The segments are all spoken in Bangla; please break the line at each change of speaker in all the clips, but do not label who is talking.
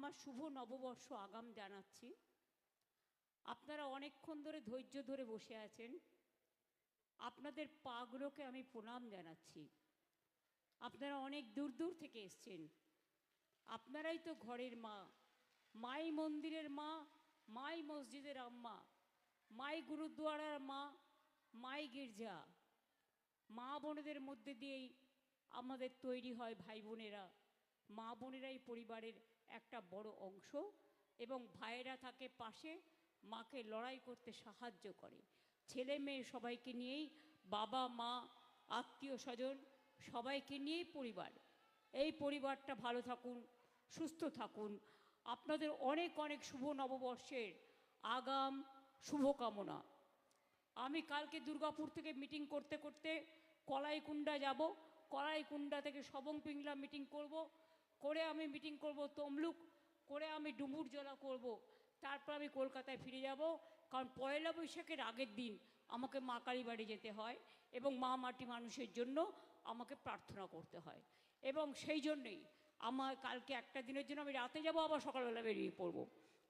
আমার শুভ নববর্ষ আগাম জানাচ্ছি। আপনারা অনেকক্ষণ ধরে ধৈর্য ধরে বসে আছেন, আপনাদের পাগুলোকে আমি প্রণাম জানাচ্ছি। আপনারা অনেক দূর দূর থেকে এসছেন, আপনারাই তো ঘরের মা, মাই মন্দিরের মা, মাই মসজিদের আম্মা, মাই গুরুদ্বারার মা, মাই গির্জা। মা বোনেদের মধ্যে দিয়েই আমাদের তৈরি হয় ভাই বোনেরা। মা বোনেরাই পরিবারের একটা বড় অংশ, এবং ভাইয়েরা থাকে পাশে, মাকে লড়াই করতে সাহায্য করে। ছেলে মেয়ে সবাইকে নিয়েই, বাবা মা আত্মীয় স্বজন সবাইকে নিয়েই পরিবার। এই পরিবারটা ভালো থাকুন, সুস্থ থাকুন। আপনাদের অনেক অনেক শুভ নববর্ষের আগাম শুভকামনা। আমি কালকে দুর্গাপুর থেকে মিটিং করতে করতে কলাইকুণ্ডা যাব, কলাইকুণ্ডা থেকে সবংপিংলা মিটিং করব, করে আমি মিটিং করব তমলুক, করে আমি ডুমুরজলা করব, তারপর আমি কলকাতায় ফিরে যাব। কারণ পয়লা বৈশাখের আগের দিন আমাকে মা কালী বাড়ি যেতে হয়, এবং মা মাটি মানুষের জন্য আমাকে প্রার্থনা করতে হয়, এবং সেই জন্যেই আমার কালকে একটা দিনের জন্য আমি রাতে যাব, আবার সকালবেলা বেরিয়ে পড়ব,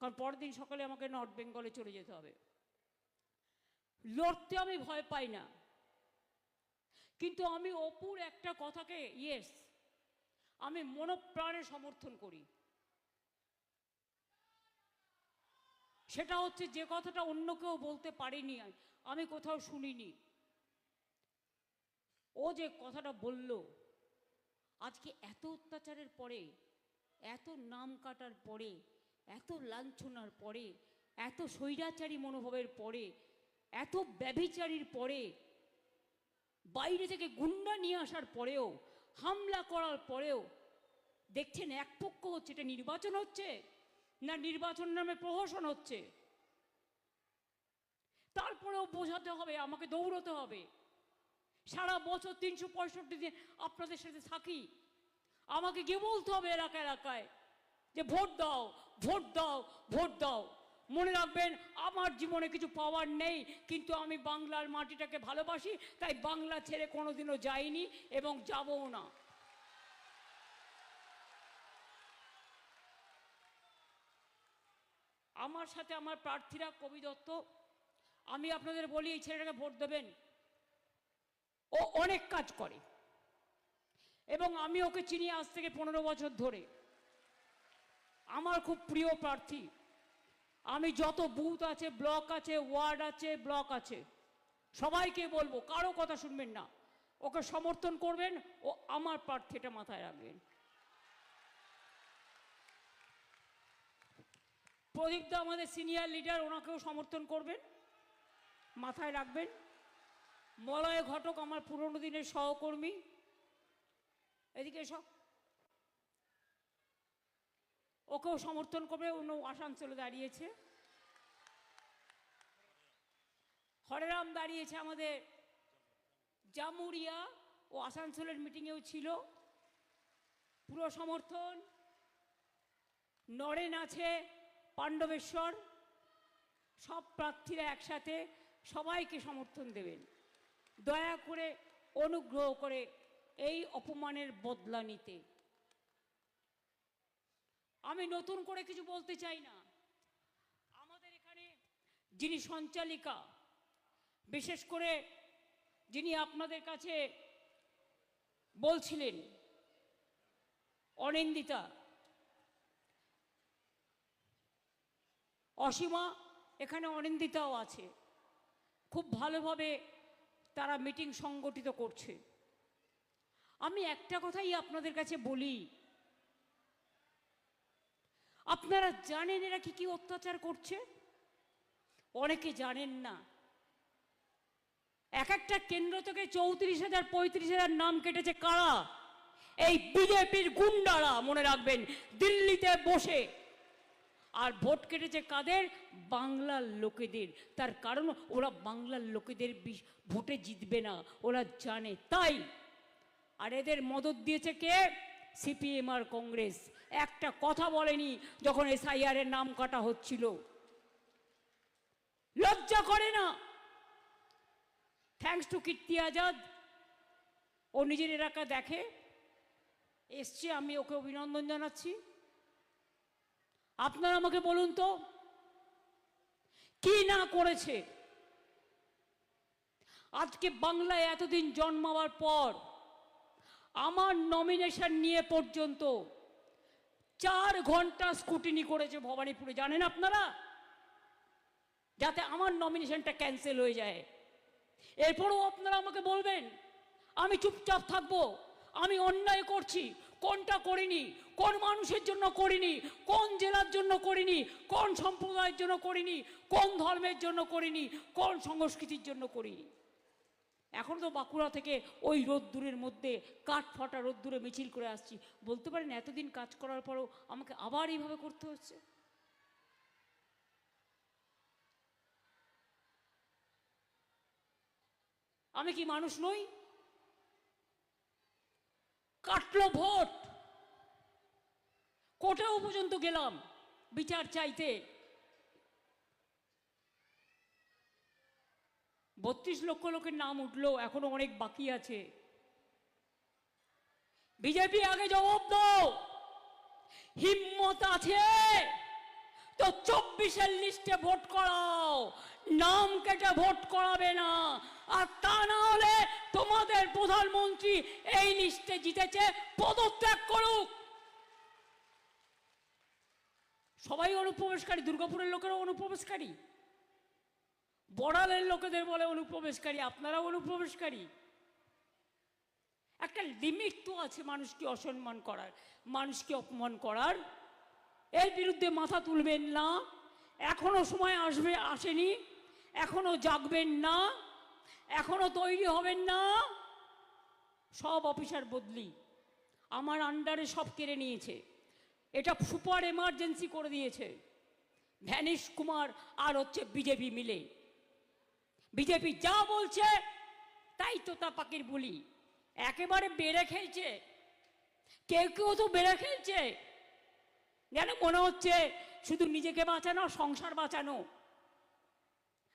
কারণ পরের দিন সকালে আমাকে নর্থ বেঙ্গলে চলে যেতে হবে। লড়তে আমি ভয় পাই না, কিন্তু আমি অপুর একটা কথাকে আমি মনপ্রাণে সমর্থন করি। সেটা হচ্ছে, যে কথাটা অন্য কেউ বলতে পারেনি, আমি কোথাও শুনিনি। ও যে কথাটা বলল, আজকে এত অত্যাচারের পরে, এত নাম কাটার পরে, এত লাঞ্ছনার পরে, এত স্বৈরাচারী মনোভাবের পরে, এত ব্যভিচারীর পরে, বাইরে থেকে গুন্ডা নিয়ে আসার পরেও, হামলা করার পরেও দেখছেন এক পক্ষ হচ্ছে, এটা নির্বাচন হচ্ছে না নির্বাচন নামে প্রহসন হচ্ছে। তারপরেও বোঝাতে হবে, আমাকে দৌড়তে হবে। সারা বছর 365 দিন আপনাদের সাথে থাকি, আমাকে গিয়ে বলতে হবে এলাকা এলাকায় যে ভোট দাও, ভোট দাও, ভোট দাও। মনে রাখবেন, আমার জীবনে কিছু পাওয়ার নেই, কিন্তু আমি বাংলার মাটিটাকে ভালোবাসি, তাই বাংলা ছেড়ে কোনোদিনও যাইনি এবং যাবও না। আমার সাথে আমার প্রার্থীরা, কবি দত্ত, আমি আপনাদের বলি, এই ছেলেটাকে ভোট দেবেন। ও অনেক কাজ করে, এবং আমি ওকে চিনি আজ থেকে 15 বছর ধরে। আমার খুব প্রিয় প্রার্থী। আমি যত বুথ আছে, ব্লক আছে, ওয়ার্ড আছে, ব্লক আছে, সবাইকে বলবো, কারো কথা শুনবেন না, ওকে সমর্থন করবেন। ও আমার প্রার্থীটা মাথায় রাখবেন। প্রদীপদা আমাদের সিনিয়র লিডার, ওনাকেও সমর্থন করবেন, মাথায় রাখবেন। মলয় ঘটক আমার পুরনো দিনের সহকর্মী, এদিকে সব, ওকেও সমর্থন করবে। অন্য আসানসোলে দাঁড়িয়েছে, হরেরাম দাঁড়িয়েছে আমাদের জামুরিয়া, ও আসানসোলের মিটিংয়েও ছিল, পুরো সমর্থন। নরেন আছে, পাণ্ডবেশ্বর, সব প্রার্থীরা একসাথে সবাইকে সমর্থন দেবেন। দয়া করে, অনুগ্রহ করে এই অপমানের বদলা নিতে। আমি নতুন করে কিছু বলতে চাই না। আমাদের এখানে যিনি সঞ্চালিকা, বিশেষ করে যিনি আপনাদের কাছে বলছিলেন, অনিন্দিতা, অসীমা, এখানে অনিন্দিতাও আছে, খুব ভালোভাবে তারা মিটিং সংগঠিত করছে। আমি একটা কথাই আপনাদের কাছে বলি, আপনারা জানেন এরা কি কি অত্যাচার করছে? অনেকে জানেন না। এক একটা কেন্দ্র থেকে 34,000 35,000 নাম কেটেছে কারা? এই বিজেপির গুন্ডারা, মনে রাখবেন, দিল্লিতে বসে। আর ভোট কেটেছে কাদের? বাংলার লোকেদের। তার কারণ ওরা বাংলার লোকেদের ভোটে জিতবে না, ওরা জানে তাই। আর এদের মদত দিয়েছে কে? সিপিএম আর কংগ্রেস। একটা কথা বলেনি যখন SIR এর নাম কাটা হচ্ছিল। লজ্জা করে না? থ্যাঙ্কস টু কীর্তি আজাদ, ও নিজের এলাকা দেখে এসছে, আমি ওকে অভিনন্দন জানাচ্ছি। আপনারা আমাকে বলুন তো কি না করেছে। আজকে বাংলায় এতদিন জন্মাবার পর আমার নমিনেশন নিয়ে পর্যন্ত 4 ঘন্টা স্কুটিনি করেছে ভবানীপুরে, জানেন আপনারা, যাতে আমার নমিনেশনটা ক্যান্সেল হয়ে যায়। এরপরও আপনারা আমাকে বলবেন আমি চুপচাপ থাকবো, আমি অন্যায় করছি। কোনটা করিনি, কোন মানুষের জন্য করিনি, কোন জেলার জন্য করিনি, কোন সম্প্রদায়ের জন্য করিনি, কোন ধর্মের জন্য করিনি, কোন সংস্কৃতির জন্য করিনি। এখন তো বাঁকুড়া থেকে ওই রোদ্দুরের মধ্যে কাঠ ফাটা রোদ্দুরে মিছিল করে আসছি। বলতে পারেন এতদিন কাজ করার পরও আমাকে আবার এইভাবে করতে হচ্ছে। আমি কি মানুষ নই? কাটলো ভোট, কোর্টেও পর্যন্ত গেলাম বিচার চাইতে। 32 লক্ষ লোকের নাম উঠলো, এখনো অনেক বাকি আছে। বিজেপি আগে জবাব দাও, হিম্মত আছে তো 24-এর লিস্টে ভোট করাও, নাম কেটে ভোট করাবে না। আর তা না হলে তোমাদের প্রধানমন্ত্রী এই লিস্টে জিতেছে, পদত্যাগ করুক। সবাই অনুপ্রবেশকারী, দুর্গাপুরের লোকেরা অনুপ্রবেশকারী, বড়ালের লোকেদের বলে অনুপ্রবেশকারী, আপনারাও অনুপ্রবেশকারী। একটা লিমিট তো আছে মানুষকে অসম্মান করার, মানুষকে অপমান করার। এর বিরুদ্ধে মাথা তুলবেন না, এখনো সময় আসেনি, এখনো জাগবেন না, এখনো তৈরি হবেন না। সব অফিসার বদলি, আমার আন্ডারে সব কেড়ে নিয়েছে। এটা সুপার এমার্জেন্সি করে দিয়েছে ভ্যানিশ কুমার আর হচ্ছে বিজেপি মিলে। বিজেপি যা বলছে তাই তোতা পাখির বুলি, একেবারে বেড়ে খেলছে। কেউ কেউ তো বেড়ে খেলছে, যেন মনে হচ্ছে শুধু নিজেকে বাঁচানো, সংসার বাঁচানো,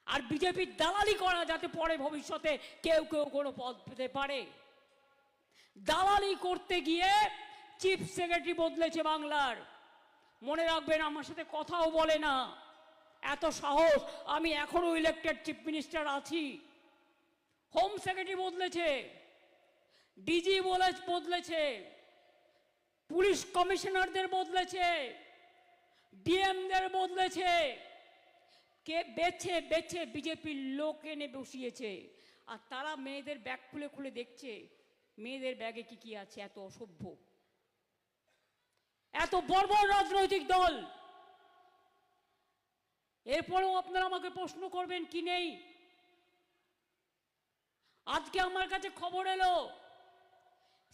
আর বিজেপির দালালি করা যাতে পরে ভবিষ্যতে কেউ কেউ কোনো পদ পেতে পারে। দালালি করতে গিয়ে চিফ সেক্রেটারি বদলেছে বাংলার। মনে রাখবেন, আমার সাথে কথাও বলে না, এত সাহস। আমি এখনো ইলেক্টেড চিফ মিনিস্টার আছি। হোম সেক্রেটারি বদলেছে, ডিজি বদলেছে, পুলিশ কমিশনারদের বদলেছে, ডিএমদের বদলেছে। কে বেছে বেছে বিজেপির লোক এনে বসিয়েছে। আর তারা মেয়েদের ব্যাগ খুলে খুলে দেখছে মেয়েদের ব্যাগে কি কি আছে। এত অসভ্য, এত বর্বর রাজনৈতিক দল। এরপরেও আপনারা আমাকে প্রশ্ন করবেন কি নেই। আজকে আমার কাছে খবর এলো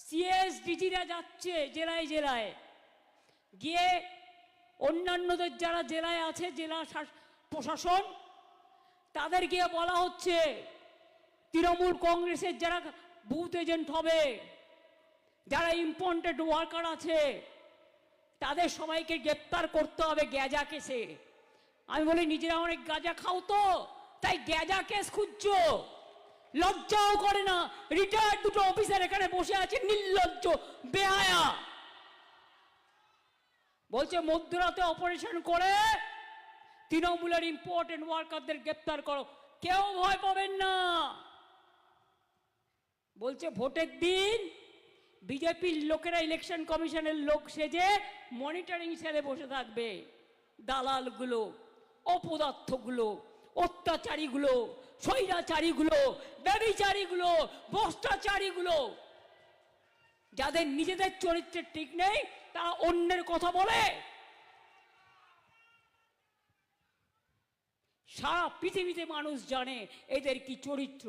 সিএস ডিজিরা যাচ্ছে জেলায় জেলায় গিয়ে, অন্যান্যদের যারা জেলায় আছে, জেলা প্রশাসন, তাদের গিয়ে বলা হচ্ছে তৃণমূল কংগ্রেসের যারা বুথ এজেন্ট হবে, যারা ইম্পর্টেন্ট ওয়ার্কার আছে, তাদের সবাইকে গ্রেপ্তার করতে হবে গ্যাজা কেসে। আমি বলি নিজেরা অনেক গাঁজা খাও তো, তাই গ্যাজা কেস খুঁজছো? লজ্জাও করে না? রিটায়ার্ড দুটো অফিসার এখানে বসে আছে, নির্লজ্জ বেহায়া। বলছে মধ্যরাতে অপারেশন করে তৃণমূলের ইম্পর্টেন্ট ওয়ার্কারদের গ্রেপ্তার করো। কেউ ভয় পাবেন না। বলছে ভোটের দিন বিজেপির লোকেরা ইলেকশন কমিশনের লোক সেজে মনিটরিং সেলে বসে থাকবে। দালালগুলো, অপদার্থগুলো, অত্যাচারীগুলো, স্বৈরাচারীগুলো, ব্যভিচারীগুলো, ভ্রষ্টাচারীগুলো, যাদের নিজেদের চরিত্রের ঠিক নেই, তারা অন্যের কথা বলে। সারা পৃথিবীতে মানুষ জানে এদের কি চরিত্র,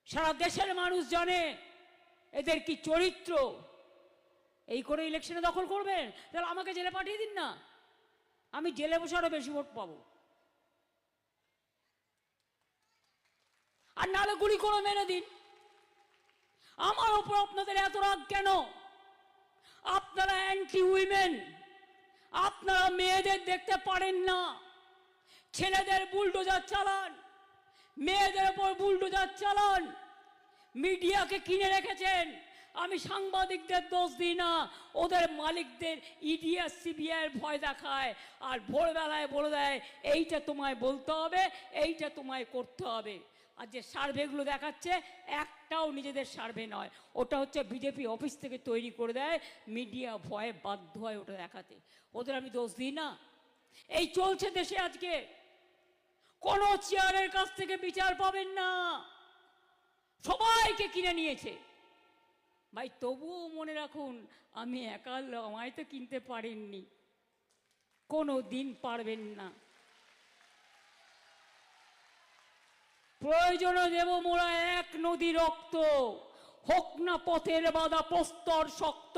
সারা দেশের মানুষ জানে এদের কি চরিত্র। এই করে ইলেকশনে দখল করবেন? তাহলে আমাকে জেলে পাঠিয়ে দিন না, আমি জেলে বসে আরো বেশি ভোট পাবো। আর নাহলে গুলি করে মেরে দিন। আমার উপর আপনাদের এত রাগ কেন? আপনারা অ্যান্টি উইমেন, আপনারা মেয়েদের দেখতে পারেন না। ছেলেদের বুলডোজার চালান, মেয়েদের উপর বুলডোজার চালান। মিডিয়াকে কিনে রেখেছেন, আমি সাংবাদিকদের দোষ দিই না, ওদের মালিকদের ইডি আর সিবিআই ভয় দেখায় আর ভোরবেলায় বলে দেয় এইটা তোমায় বলতে হবে, এইটা তোমায় করতে হবে। আর যে সার্ভেগুলো দেখাচ্ছে একটাও নিজেদের সার্ভে নয়, ওটা হচ্ছে বিজেপি অফিস থেকে তৈরি করে দেয়, মিডিয়া ভয়ে বাধ্য হয় ওটা দেখাতে। ওদের আমি দোষ দিই না। এই চলছে দেশে আজকে, কোনো চেয়ারের কাছ থেকে বিচার পাবেন না, সবাইকে কিনে নিয়েছে। ভাই তবুও মনে রাখুন, আমি একা, আমায় তো কিনতে পারেননি, কোনো দিন পারবেন না। প্রয়োজনে দেব মোরা এক নদী রক্ত, হোক না পথের বাধা প্রস্তর শক্ত।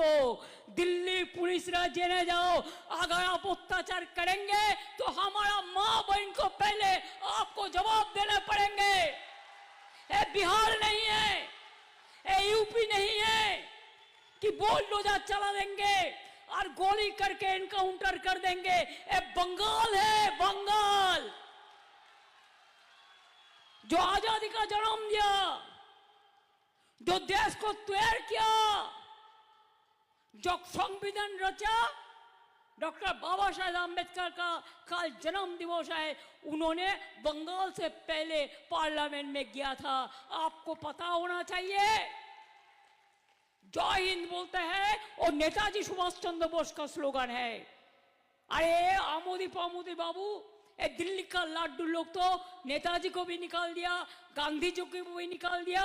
दिल्ली पुलिसरा जने जाओ, अगर आप अत्याचार करेंगे तो हमारा माँ बहन को पहले आपको जवाब देने पड़ेंगे। ये बिहार नहीं है, ये यूपी नहीं है कि बुलडोजर चला देंगे और गोली करके एनकाउंटर कर देंगे। ये बंगाल है, बंगाल जो आजादी का जन्म दिया, जो देश को तैयार किया, जो संविधान रचा। डॉक्टर बाबा साहेब आम्बेडकर का कल जन्म दिवस है, उन्होंने बंगाल से पहले पार्लियामेंट में गया था, आपको पता होना चाहिए। जय हिंद बोलते हैं और नेताजी सुभाष चंद्र बोस का स्लोगन है। अरे आमोदी पामोदी बाबू, ए दिल्ली का लाडू लोग तो नेताजी को भी निकाल दिया, गांधी जी को भी निकाल दिया।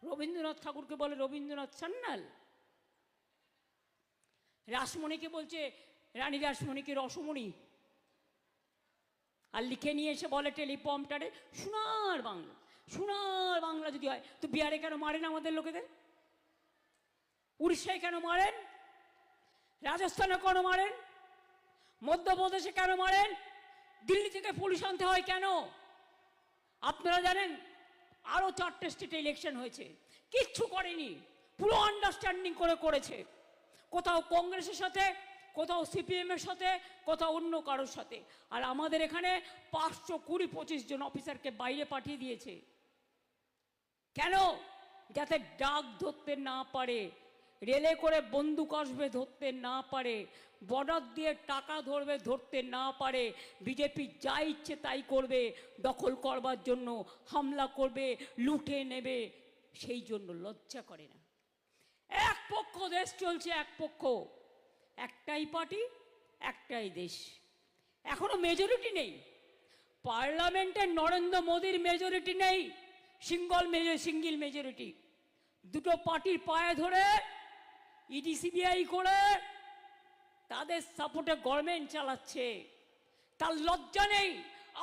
रविंद्रनाथ ठाकुर के बोले रविंद्रनाथ सन्नाल, रासमणि के बोलছে রানী রাসমণিকে রসমণি, আর লিখে নিয়ে এসে বলে টেলিপম্পটারে সোনার বাংলা। সোনার বাংলা যদি হয় তো বিহারে কেন মারেন আমাদের লোকেদের? উড়িষ্যায় কেন মারেন? রাজস্থানে কেন মারেন? মধ্যপ্রদেশে কেন মারেন? দিল্লি থেকে পুলিশ আনতে হয় কেন? আপনারা জানেন আরো 4টে স্টেটে ইলেকশন হয়েছে, কিচ্ছু করেনি, পুরো আন্ডারস্ট্যান্ডিং করে করেছে। কোথাও কংগ্রেসের সাথে, কোথাও সিপিএম এর সাথে, কোথাও অন্য কারোর সাথে। আর আমাদের এখানে 520-25 জন অফিসারকে বাইরে পাঠিয়ে দিয়েছে। কেন? যাতে ডাক ধরতে না পারে, রেলে করে বন্দুক আসবে ধরতে না পারে, বর্ডার দিয়ে টাকা ধরবে ধরতে না পারে। বিজেপি যা ইচ্ছে তাই করবে, দখল করবার জন্য হামলা করবে, লুটে নেবে, সেই জন্য লজ্জা করে না। এক পক্ষ দেশ চলছে, এক পক্ষ, একটাই পার্টি, একটাই দেশ। এখনো মেজরিটি নেই পার্লামেন্টে, নরেন্দ্র মোদীর মেজরিটি নেই, সিঙ্গল মেজরিটি। দুটো পার্টির পায়ে ধরে ইডি সিবিআই করে তাদের সাপোর্টে গভর্নমেন্ট চালাচ্ছে, তার লজ্জা নেই।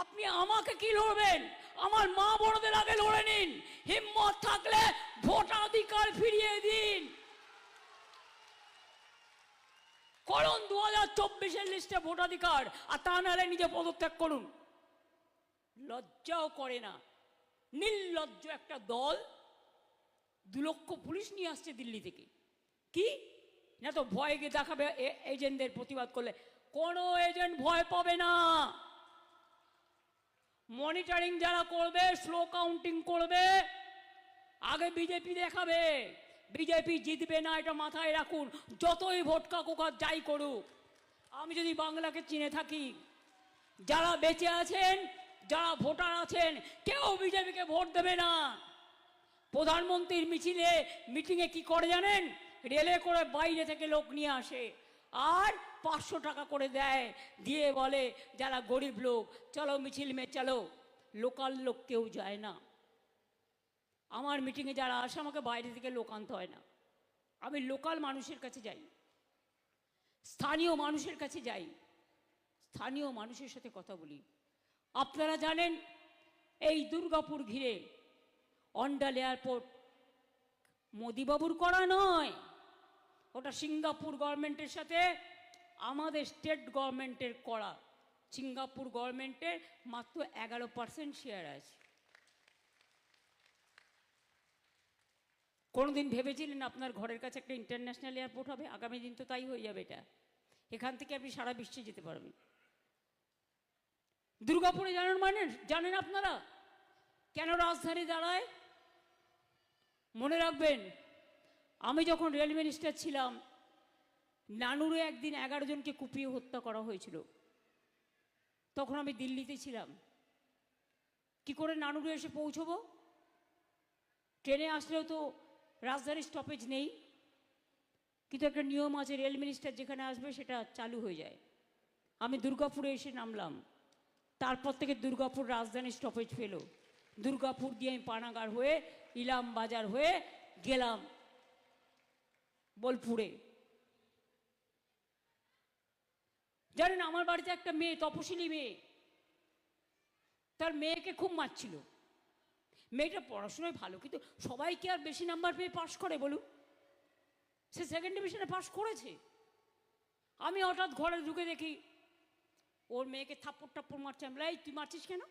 আপনি আমাকে কি লড়বেন? আমার মা বড়দের আগে লড়ে নিন, হিম্মত থাকলে ভোটাধিকার ফিরিয়ে দিন। করুন 2024-এর লিস্টে ভোটাধিকার, আর তা নাহলে নিজে পদত্যাগ করুন। লজ্জাও করে না, নির্লজ্জ একটা দল 2 লক্ষ পুলিশ নিয়ে আসছে দিল্লি থেকে। কি না তো ভয়কে দেখাবে এজেন্টদের প্রতিবাদ করলে? কোনো এজেন্ট ভয় পাবে না। মনিটরিং যারা করবে, স্লো কাউন্টিং করবে, আগে বিজেপি দেখাবে। বিজেপি জিতবে না, এটা মাথায় রাখুন, যতই ভোট কাকুকা যাই করুক। আমি যদি বাংলাকে চিনে থাকি, যারা বেঁচে আছেন, যারা ভোটার আছেন, কেউ বিজেপিকে ভোট দেবে না। প্রধানমন্ত্রীর মিটিংয়ে কি করে জানেন? রেলে করে বাইরে থেকে লোক নিয়ে আসে আর 500 টাকা করে দেয়, দিয়ে বলে যারা গরিব লোক চলো মিছিল মে চলো। লোকাল লোক কেউ যায় না। আমার মিটিংয়ে যারা আসে, আমাকে বাইরে থেকে লোক আনতে হয় না, আমি লোকাল মানুষের কাছে যাই, স্থানীয় মানুষের কাছে যাই, স্থানীয় মানুষের সাথে কথা বলি। আপনারা জানেন এই দুর্গাপুর ঘিরে অন্ডাল এয়ারপোর্ট মোদিবাবুর করা নয়, ওটা সিঙ্গাপুর গভর্নমেন্টের সাথে আমাদের স্টেট গভর্নমেন্টের করা। সিঙ্গাপুর গভর্নমেন্টের মাত্র 11% শেয়ার আছে। কোনোদিন ভেবেছিলেন আপনার ঘরের কাছে একটা ইন্টারন্যাশনাল এয়ারপোর্ট হবে? আগামী দিন তো তাই হয়ে যাবে। এটা এখান থেকে আপনি সারা বিশ্বে যেতে পারবেন। দুর্গাপুরে জানেন আপনারা কেন রাজধানী দাঁড়ায়? মনে রাখবেন, আমি যখন রেল মিনিস্টার ছিলাম, নানুরে একদিন 11 জনকে কুপিয়ে হত্যা করা হয়েছিল। তখন আমি দিল্লিতে ছিলাম। কি করে নানুরে এসে পৌঁছবো? ট্রেনে আসলেও তো রাজধানী স্টপেজ নেই, কিন্তু একটা নিয়ম আছে, রেল মিনিস্টার যেখানে আসবে সেটা চালু হয়ে যায়। আমি দুর্গাপুরে এসে নামলাম, তারপর থেকে দুর্গাপুর রাজধানী স্টপেজ পেল। দুর্গাপুর দিয়ে আমি পানাগড় হয়ে ইলাম বাজার হয়ে গেলাম বোলপুরে। জানেন, আমার বাড়িতে একটা মেয়ে, তপশিলি মেয়ে, তার মেয়েকে খুব মারছিল। মেয়েটা পড়াশোনায় ভালো, কিন্তু সবাই কি আর বেশি নাম্বার পেয়ে পাশ করে বলুন? সে সেকেন্ড ডিভিশনে পাশ করেছে। আমি হঠাৎ ঘরে ঢুকে দেখি ওর মেয়েকে থাপ্পড় টাপ্পড় মারছে। আমি এই, তুই মারছিস কেন?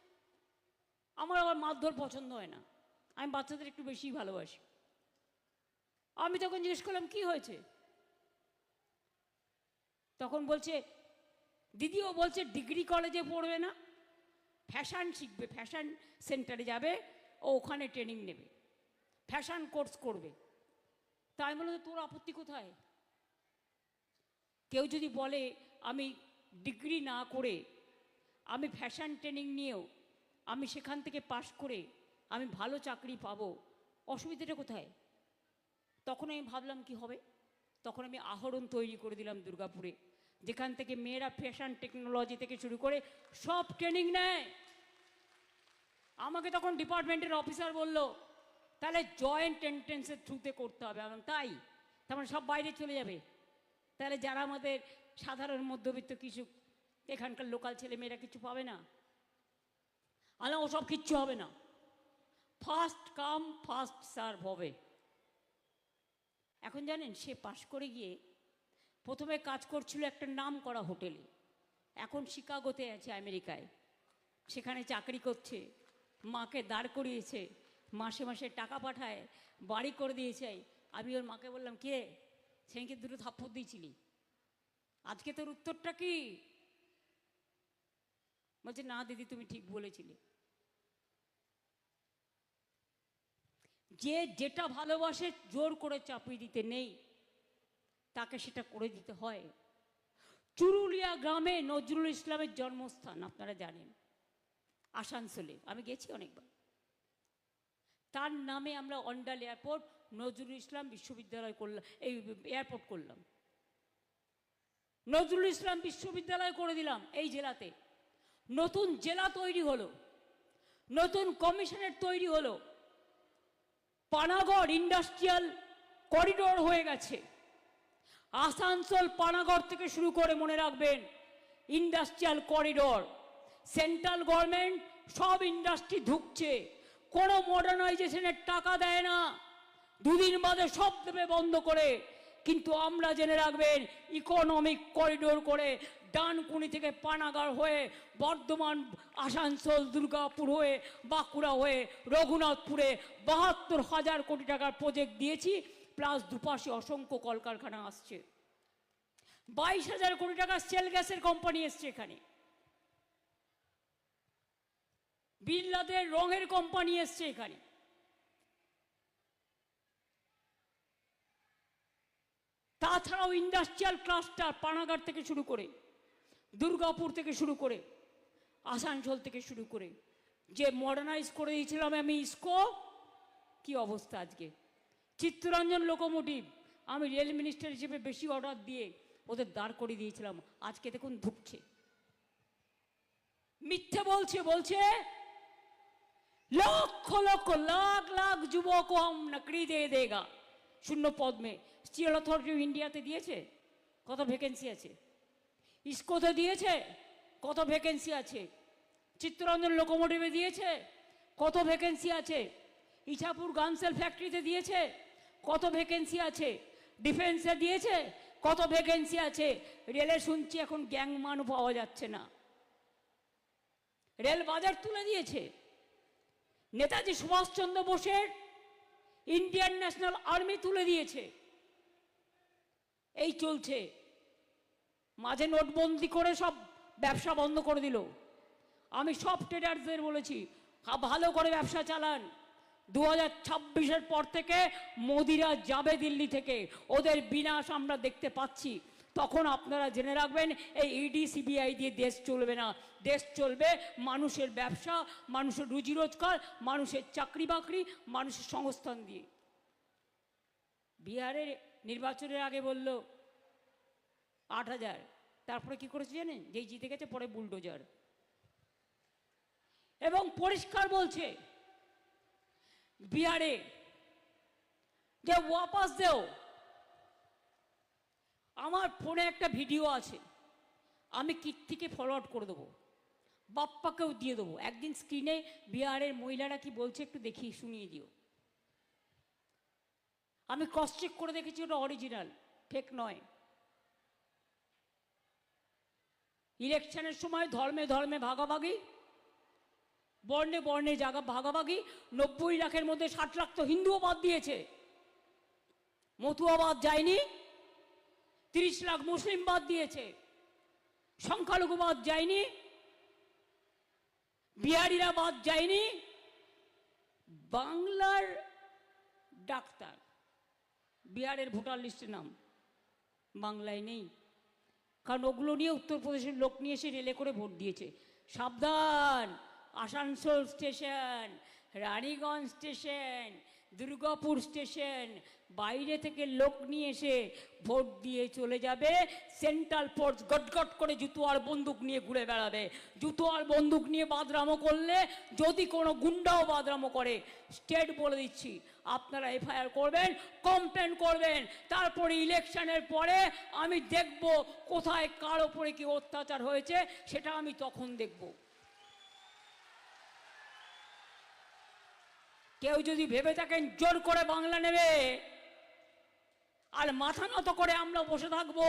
আমার আবার মারধর পছন্দ হয় না, আমি বাচ্চাদের একটু বেশিই ভালোবাসি। আমি তখন জিজ্ঞেস করলাম কি হয়েছে? তখন বলছে, দিদি ও বলছে ডিগ্রি কলেজে পড়বে না, ফ্যাশন শিখবে, ফ্যাশন সেন্টারে যাবে, ও ওখানে ট্রেনিং নেবে, ফ্যাশন কোর্স করবে। তাই বলে তোর আপত্তি কোথায়? কেউ যদি বলে আমি ডিগ্রি না করে আমি ফ্যাশন ট্রেনিং নিয়েও আমি সেখান থেকে পাশ করে আমি ভালো চাকরি পাবো, অসুবিধাটা কোথায়? তখন আমি ভাবলাম কি হবে। তখন আমি আহরণ তৈরি করে দিলাম দুর্গাপুরে, যেখান থেকে মেয়েরা ফ্যাশন টেকনোলজি থেকে শুরু করে সব ট্রেনিং নেয়। আমাকে তখন ডিপার্টমেন্টের অফিসার বলল, তাহলে জয়েন্ট এন্ট্রেন্সের থ্রুতে করতে হবে। আমি তাই? তেমন সব বাইরে চলে যাবে, তাহলে যারা আমাদের সাধারণ মধ্যবিত্ত কিছু এখানকার লোকাল ছেলে মেয়েরা কিছু পাবে না। আলা ওসব কিচ্ছু হবে না, ফার্স্ট কাম ফার্স্ট সার্ভ হবে। এখন জানেন, সে পাশ করে গিয়ে প্রথমে কাজ করছিল একটা নাম করা হোটেলে, এখন শিকাগোতে আছে আমেরিকায়, সেখানে চাকরি করছে। মাকে দাঁড় করিয়েছে, মাসে মাসে টাকা পাঠায়, বাড়ি করে দিয়েছে। আমি ওর মাকে বললাম, কে সেদিনকে দুটো থাপ্পড় দিয়েছিলি, আজকে তোর উত্তরটা কি? বলছে, না দিদি তুমি ঠিক বলেছিলে। যে যেটা ভালোবাসে জোর করে চাপিয়ে দিতে নেই, তাকে সেটা করে দিতে হয়। চুরুলিয়া গ্রামে নজরুল ইসলামের জন্মস্থান, আপনারা জানেন, আসানসোলে আমি গেছি অনেকবার। তার নামে আমরা অন্ডাল এয়ারপোর্ট নজরুল ইসলাম বিশ্ববিদ্যালয় করলাম, এই এয়ারপোর্ট করলাম, নজরুল ইসলাম বিশ্ববিদ্যালয় করে দিলাম এই জেলাতে। নতুন জেলা তৈরি হলো, নতুন কমিশনের তৈরি হলো, পানাগড় ইন্ডাস্ট্রিয়াল করিডোর হয়ে গেছে। আসানসোল পানাগড় থেকে শুরু করে মনে রাখবেন ইন্ডাস্ট্রিয়াল করিডোর। সেন্ট্রাল গভর্নমেন্ট সব ইন্ডাস্ট্রি ঢুকছে, কোনো মডার্নাইজেশনের টাকা দেয় না, দুদিন বাদে সব দেবে বন্ধ করে। কিন্তু আমরা জেনে রাখবেন ইকোনমিক করিডোর করে ডানকুনি থেকে পানাগড় হয়ে বর্ধমান, আসানসোল, দুর্গাপুর হয়ে বাঁকুড়া হয়ে রঘুনাথপুরে ৭২,০০০ কোটি টাকার প্রজেক্ট দিয়েছি, প্লাস দুপাশে অসংখ্য কলকারখানা আসছে। ২২,০০০ কোটি টাকার সেল গ্যাসের কোম্পানি এসছে এখানে, বিড়লাদের রঙের কোম্পানি এসছে এখানে। তাছাড়াও ইন্ডাস্ট্রিয়াল ক্লাস্টার পানাগড় থেকে শুরু করে, দুর্গাপুর থেকে শুরু করে, আসানসোল থেকে শুরু করে, যে মডার্নাইজ করে দিয়েছিলাম আমি ইস্কো, কি অবস্থা আজকে। চিত্তরঞ্জন লোকোমোটিভ আমি রেল মিনিস্টার হিসেবে বেশি অর্ডার দিয়ে ওদের দাঁড় করে দিয়েছিলাম, আজকে দেখুন ধুকছে। মিথ্যে বলছে, বলছে লক্ষ লক্ষ লাখ লাখ যুবক हम नौकरी दे देगा শূন্য পদ মে। স্টিল অথরিটি অফ ইন্ডিয়াতে দিয়েছে, কত ভ্যাকেন্সি আছে? ইস্কোতে দিয়েছে, কত ভ্যাকেন্সি আছে? চিত্তরঞ্জন লোকোমোটিভে দিয়েছে, কত ভ্যাকেন্সি আছে? ইছাপুর গানসেল ফ্যাক্টরিতে দিয়েছে, কত ভ্যাকেন্সি আছে? ডিফেন্সে দিয়েছে, কত ভ্যাকেন্সি আছে? রেলে শুনছি এখন গ্যাংমানও পাওয়া যাচ্ছে না, রেল বাজার তুলে দিয়েছে। নেতাজি সুভাষচন্দ্র বোসের ইন্ডিয়ান ন্যাশনাল আর্মি তুলে দিয়েছে। এই চলছে, মাঝে নোটবন্দি করে সব ব্যবসা বন্ধ করে দিল। আমি সব ট্রেডার্সদের বলেছি ভালো করে ব্যবসা চালান, 2026-এর পর থেকে মোদিরা যাবে দিল্লি থেকে, ওদের বিনাশ আমরা দেখতে পাচ্ছি। তখন আপনারা জেনে রাখবেন এই ইডি সিবিআই দিয়ে দেশ চলবে না, দেশ চলবে মানুষের ব্যবসা, মানুষের রুজি রোজগার, মানুষের চাকরি বাকরি, মানুষের সংস্থান দিয়ে। বিহারের নির্বাচনের আগে বলল 8,000, তারপরে কি করেছে জানেন? যেই জিতে গেছে পরে বুলডোজার। এবং পরিষ্কার বলছে বিহারে যে ওয়াপাস দেও। আমার ফোনে একটা ভিডিও আছে, আমি কীর্তিকে ফরওয়ার্ড করে দেবো, বাপ্পাকেও দিয়ে দেবো। একদিন স্ক্রিনে বিহারের মহিলারা কি বলছে একটু দেখিয়ে শুনিয়ে দিও। আমি ক্রস চেক করে দেখেছি, ওটা অরিজিনাল, ফেক নয়। ইলেকশনের সময় ধর্মে ধর্মে ভাগাভাগি, বর্ণে বর্ণে জায়গা ভাগাভাগি। 90 লাখের মধ্যে 60 লাখ তো হিন্দুও বাদ দিয়েছে, মতুয়া বাদ যায়নি। 30 লাখ মুসলিম বাদ দিয়েছে, সংখ্যালঘু বাদ যায়নি, বিহারিরা বাদ যায়নি। বাংলার ডাক্তার বিহারের ভোটার লিস্টে নাম বাংলায় নেই, কারণ ওগুলো নিয়ে উত্তরপ্রদেশের লোক নিয়ে এসে রেলে করে ভোট দিয়েছে। সাবধান, Asansol station, Raniganj station, Durgapur station, বাইরে থেকে লোক নিয়ে এসে ভোট দিয়ে চলে যাবে। সেন্ট্রাল ফোর্স গটগট করে জুতো আর বন্দুক নিয়ে ঘুরে বেড়াবে। জুতো আর বন্দুক নিয়ে বাদরামো করলে, যদি কোনো গুন্ডাও বাদরামো করে, স্টেট বলে দিচ্ছি আপনারা এফআইআর করবেন, কমপ্লেন করবেন। তারপরে ইলেকশনের পরে আমি দেখব কোথায় কার ওপরে কি অত্যাচার হয়েছে, সেটা আমি তখন দেখব। কেউ যদি ভেবে থাকেন জোর করে বাংলা নেবে আর মাথা নত করে আমরা বসে থাকবো,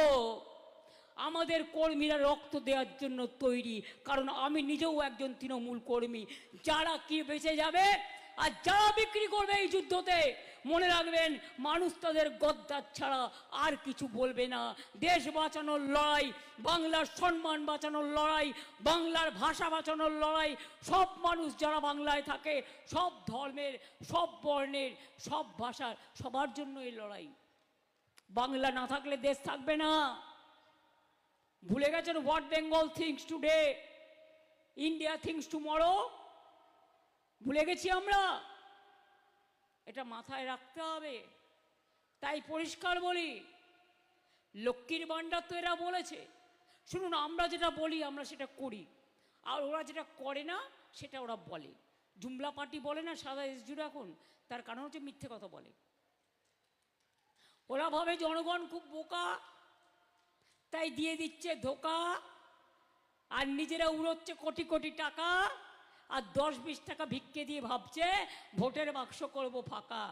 আমাদের কর্মীরা রক্ত দেওয়ার জন্য তৈরি। কারণ আমি নিজেও একজন তৃণমূল কর্মী। যারা কি বেঁচে যাবে আর যারা বিক্রি করবে এই যুদ্ধতে, মনে রাখবেন মানুষ তাদের গদ্দার ছাড়া আর কিছু বলবে না। দেশ বাঁচানোর লড়াই, বাংলার সম্মান বাঁচানোর লড়াই, বাংলার ভাষা বাঁচানোর লড়াই। সব মানুষ যারা বাংলায় থাকে, সব ধর্মের, সব বর্ণের, সব ভাষার, সবার জন্য এই লড়াই। বাংলা না থাকলে দেশ থাকবে না। ভুলে গেছেন what Bengal things today, India things tomorrow? ভুলে গেছি আমরা? এটা মাথায় রাখতে হবে। তাই পরিষ্কার বলি, লক্ষ্মীর ভাণ্ডার তো এরা বলেছে। শুনুন, আমরা যেটা বলি আমরা সেটা করি, আর ওরা যেটা করে না সেটা ওরা বলে। জুমলা পার্টি বলে না সাদা এসজুড়ে এখন, তার কারণ হচ্ছে মিথ্যে কথা বলে। ওরা ভাবে জনগণ খুব বোকা, তাই দিয়ে দিচ্ছে ধোকা, আর নিজেরা উড়োচ্ছে কোটি কোটি টাকা, আর 10-20 টাকা ভিক্ষে দিয়ে ভাবছে ভোটের বাক্স করবো ফাঁকা।